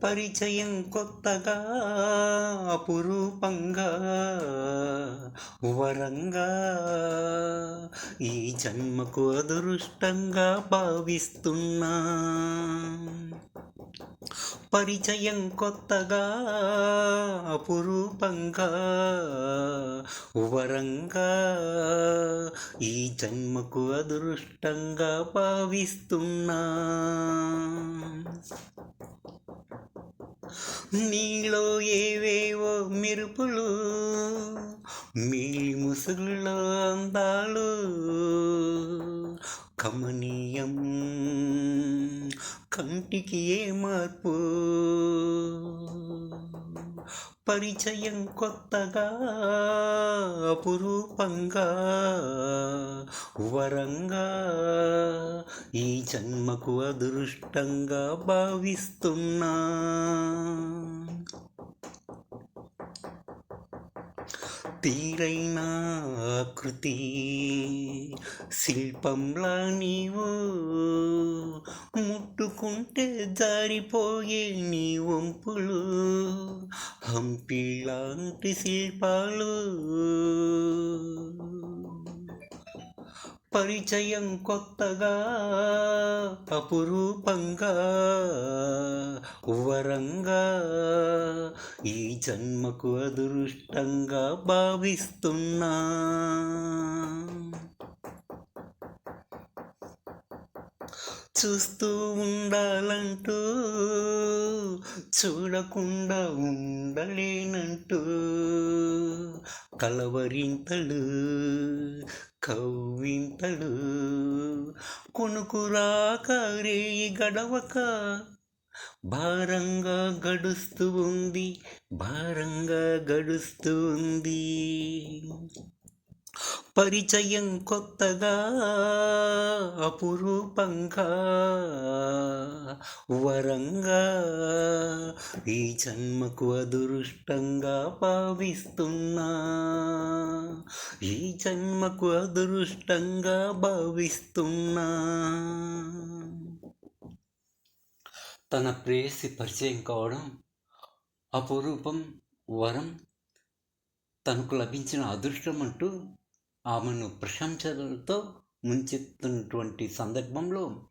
పరిచయం కొత్తగా అపురూపంగా వరంగా ఈ జన్మకు అదృష్టంగా భావిస్తున్నా. పరిచయం కొత్తగా అపురూపంగా వరంగా ఈ జన్మకు అదృష్టంగా భావిస్తున్నా. నీలో ఏవేవో మెరుపులు, మీలి ముసుగులో అందాలు, కమనీయం కంటికి ఏ మార్పు. పరిచయం కొత్తగా అపురూపంగా వరంగా ఈ జన్మకు అదృష్టంగా భావిస్తున్నా. తీరైన ఆకృతి శిల్పంలా నీవు, ముట్టుకుంటే జారిపోయే నీ వంపులు హంపి లాంటి శిల్పాలు. పరిచయం కొత్తగా అపురూపంగా వరంగా ఈ జన్మకు అదృష్టంగా భావిస్తున్నా. చూస్తూ ఉండాలంటూ చూడకుండా ఉండలేనంటూ కలవరింతలు కవ్వింతలు కొనుకురాక రేయి గడవక భారంగా గడుస్తూ ఉంది, భారంగా గడుస్తూ ఉంది. పరిచయం కొత్తగా అపురూపంగా వరంగా ఈ జన్మకు అదృష్టంగా భావిస్తున్నా. ఈ జన్మకు అదృష్టంగా భావిస్తున్నా. తన ప్రేయసి పరిచయం కావడం అపురూపం, వరం, తనకు లభించిన అదృష్టం అంటూ ఆమెను ప్రశంసలతో ముంచెత్తున్నటువంటి సందర్భంలో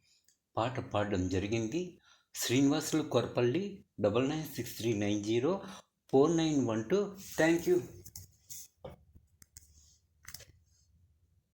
పాట పాడడం జరిగింది. శ్రీనివాసులు కొరపల్లి 9963904912. Thank you.